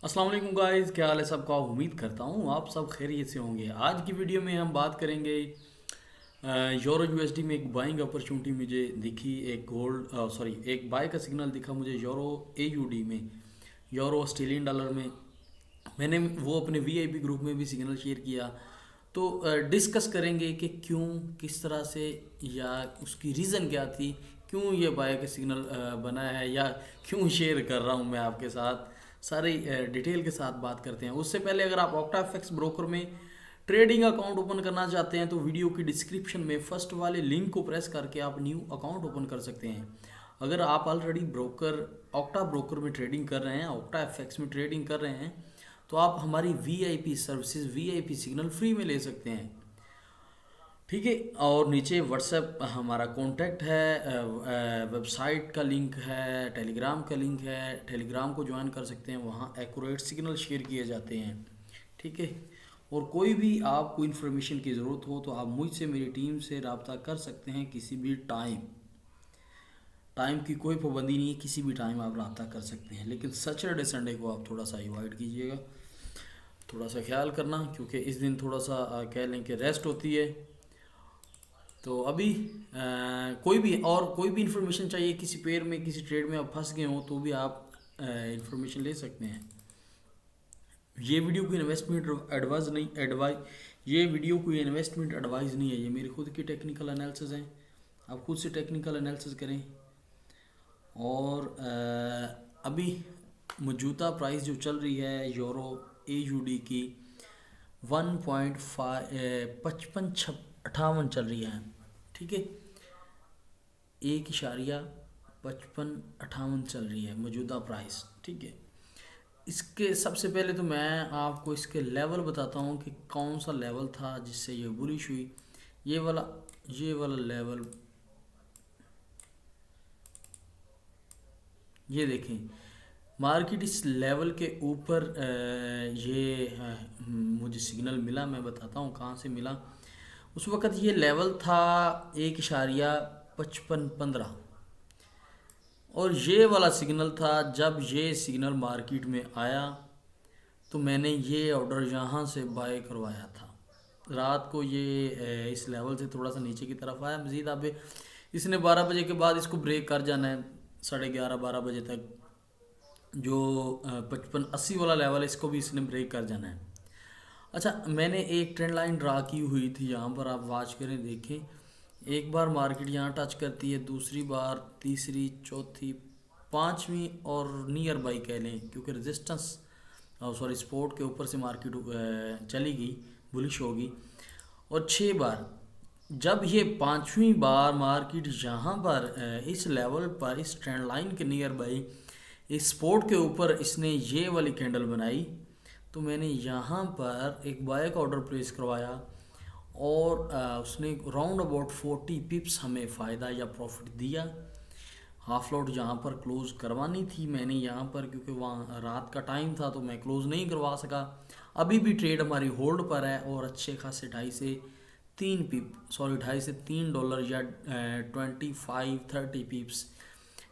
अस्सलाम वालेकुम गाइस, क्या हाल है सबका। उम्मीद करता हूँ आप सब खैरियत से होंगे। आज की वीडियो में हम बात करेंगे यूरो यूएसडी में एक बाइंग अपॉर्चुनिटी मुझे दिखी। एक एक बाय का सिग्नल दिखा मुझे यूरो एयूडी में, यूरो ऑस्ट्रेलियन डॉलर में। मैंने वो अपने वीआईपी ग्रुप में भी सिग्नल शेयर किया। तो डिस्कस करेंगे कि क्यों, किस तरह से, या उसकी रीज़न क्या थी, क्यों ये बाय का सिग्नल बना है, या क्यों शेयर कर रहा हूँ मैं आपके साथ। सारी डिटेल के साथ बात करते हैं। उससे पहले अगर आप ऑक्टाफेक्स ब्रोकर में ट्रेडिंग अकाउंट ओपन करना चाहते हैं तो वीडियो की डिस्क्रिप्शन में फर्स्ट वाले लिंक को प्रेस करके आप न्यू अकाउंट ओपन कर सकते हैं। अगर आप ऑलरेडी ब्रोकर ऑक्टा ब्रोकर में ट्रेडिंग कर रहे हैं, ऑक्टा एफएक्स में ट्रेडिंग कर रहे हैं, तो आप हमारी VIP services, VIP signal free में ले सकते हैं। ठीक है। और नीचे व्हाट्सएप हमारा कॉन्टैक्ट है, वेबसाइट का लिंक है, टेलीग्राम का लिंक है। टेलीग्राम को ज्वाइन कर सकते हैं, वहाँ एक्यूरेट सिग्नल शेयर किए जाते हैं। ठीक है। और कोई भी आपको इन्फॉर्मेशन की ज़रूरत हो तो आप मुझसे, मेरी टीम से रब्ता कर सकते हैं किसी भी टाइम। टाइम की कोई पाबंदी नहीं है, किसी भी टाइम आप रब्ता कर सकते हैं। लेकिन सैटरडे संडे को आप थोड़ा सा अवॉइड कीजिएगा, थोड़ा सा ख्याल करना, क्योंकि इस दिन थोड़ा सा कह लें कि रेस्ट होती है। तो अभी कोई भी इंफॉर्मेशन चाहिए, किसी पेयर में, किसी ट्रेड में आप फंस गए हो तो भी आप इंफॉर्मेशन ले सकते हैं। ये वीडियो कोई इन्वेस्टमेंट एडवाइस नहीं, ये वीडियो कोई इन्वेस्टमेंट एडवाइस नहीं है, ये मेरी खुद की टेक्निकल एनालिसिस हैं। आप खुद से टेक्निकल एनालिसिस करें। और अभी मौजूदा प्राइस जो चल रही है यूरो एयूडी की 1.55 चल रही है। ठीक है। 1.55 चल रही है मौजूदा प्राइस। ठीक है। इसके सबसे पहले तो मैं आपको इसके लेवल बताता हूँ कि कौन सा लेवल था जिससे ये बुलिश हुई। ये वाला ये वाला लेवल, ये देखें, मार्केट इस लेवल के ऊपर मुझे सिग्नल मिला। मैं बताता हूँ कहाँ से मिला। उस वक़्त ये लेवल था 1.5515, और ये वाला सिग्नल था। जब ये सिग्नल मार्केट में आया तो मैंने ये ऑर्डर यहाँ से बाय करवाया था। रात को ये इस लेवल से थोड़ा सा नीचे की तरफ आया मज़ीद। अब इसने 12 बजे के बाद इसको ब्रेक कर जाना है, 11:30-12 बजे तक। जो 55-80 वाला लेवल है, इसको भी इसने ब्रेक कर जाना है। अच्छा, मैंने एक ट्रेंड लाइन ड्रा की हुई थी, यहाँ पर आप वॉच करें, देखें। एक बार मार्केट यहाँ टच करती है, दूसरी बार, तीसरी, चौथी, पांचवी और नियर बाई कह लें, क्योंकि रेजिस्टेंस सपोर्ट के ऊपर से मार्केट चली गई, बुलिश होगी। और 6 बार, जब ये पांचवी बार मार्केट यहाँ पर इस लेवल पर, इस ट्रेंड लाइन के नियर बाई, इस सपोर्ट के ऊपर इसने ये वाली कैंडल बनाई, तो मैंने यहाँ पर एक बाय का ऑर्डर प्लेस करवाया। और उसने राउंड अबाउट 40 पिप्स हमें फ़ायदा या प्रॉफिट दिया। हाफ लॉट यहाँ पर क्लोज़ करवानी थी मैंने यहाँ पर, क्योंकि वहाँ रात का टाइम था तो मैं क्लोज़ नहीं करवा सका। अभी भी ट्रेड हमारी होल्ड पर है, और अच्छे खासे 2.5 से $3 या 25-30 पिप्स,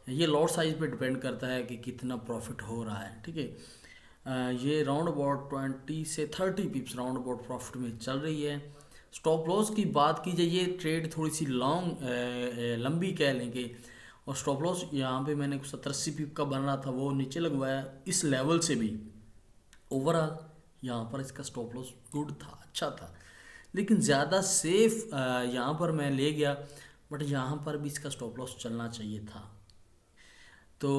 ये लॉट साइज पे डिपेंड करता है कि कितना प्रॉफिट हो रहा है। ठीक है। ये राउंड अबाउट 20 से 30 पिप्स राउंड अबाउट प्रॉफिट में चल रही है। स्टॉप लॉस की बात की जाए, ये ट्रेड थोड़ी सी लंबी कह लेंगे। और स्टॉप लॉस यहाँ पे मैंने 70-80 पिप का बन रहा था, वो नीचे लगवाया इस लेवल से भी। ओवरऑल यहाँ पर इसका स्टॉप लॉस गुड था, अच्छा था, लेकिन ज़्यादा सेफ यहाँ पर मैं ले गया। बट यहाँ पर भी इसका स्टॉप लॉस चलना चाहिए था। तो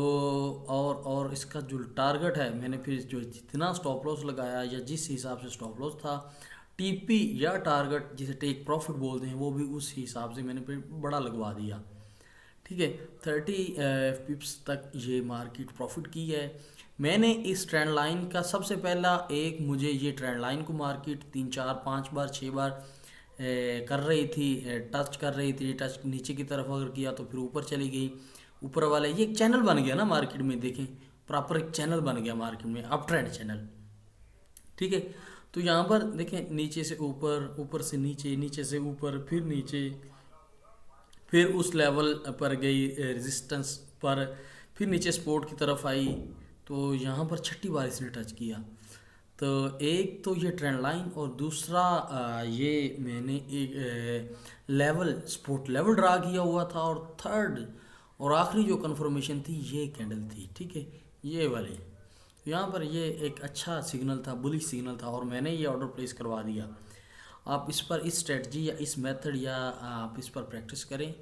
और इसका जो टारगेट है, मैंने फिर जो जितना स्टॉप लॉस लगाया या जिस हिसाब से स्टॉप लॉस था, टीपी या टारगेट जिसे टेक प्रॉफिट बोलते हैं, वो भी उस हिसाब से मैंने फिर बड़ा लगवा दिया। ठीक है। 30 पिप्स तक ये मार्केट प्रॉफिट की है। मैंने इस ट्रेंड लाइन का सबसे पहला मुझे ये ट्रेंड लाइन को मार्केट 3-4-5 बार 6 बार कर रही थी, टच कर रही थी। टच नीचे की तरफ अगर किया तो फिर ऊपर चली गई। ऊपर वाला ये एक चैनल बन गया ना मार्केट में, देखें, प्रॉपर एक चैनल बन गया मार्केट में, अप ट्रेंड चैनल। ठीक है। तो यहाँ पर देखें, नीचे से ऊपर, ऊपर से नीचे, नीचे से ऊपर, फिर नीचे, फिर उस लेवल पर गई रेजिस्टेंस पर, फिर नीचे सपोर्ट की तरफ आई। तो यहाँ पर छठी बार इसने टच किया। तो एक तो ये ट्रेंड लाइन और दूसरा ये मैंने एक लेवल स्पोर्ट लेवल ड्रा किया हुआ था, और थर्ड और आखिरी जो कंफर्मेशन थी ये कैंडल थी, ठीक है, ये वाली। यहाँ पर ये एक अच्छा सिग्नल था, बुलिश सिग्नल था, और मैंने ये ऑर्डर प्लेस करवा दिया। आप इस पर इस स्ट्रेटजी या इस मेथड या आप इस पर प्रैक्टिस करें,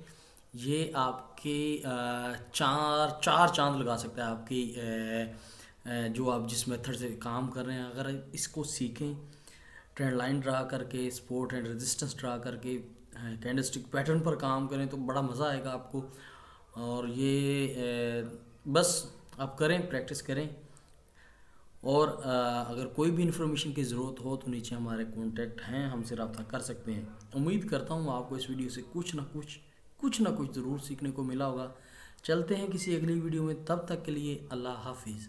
ये आपके चार चार चांद लगा सकता है आपकी जो आप जिस मेथड से काम कर रहे हैं। अगर इसको सीखें, ट्रेंड लाइन ड्रा करके, सपोर्ट एंड रेजिस्टेंस ड्रा करके, कैंडलस्टिक पैटर्न पर काम करें तो बड़ा मज़ा आएगा आपको। और ये बस आप करें, प्रैक्टिस करें। और अगर कोई भी इन्फॉर्मेशन की ज़रूरत हो तो नीचे हमारे कॉन्टैक्ट हैं, हमसे रब्ता कर सकते हैं। उम्मीद करता हूँ आपको इस वीडियो से कुछ ना कुछ ज़रूर सीखने को मिला होगा। चलते हैं किसी अगली वीडियो में, तब तक के लिए अल्लाह हाफिज़।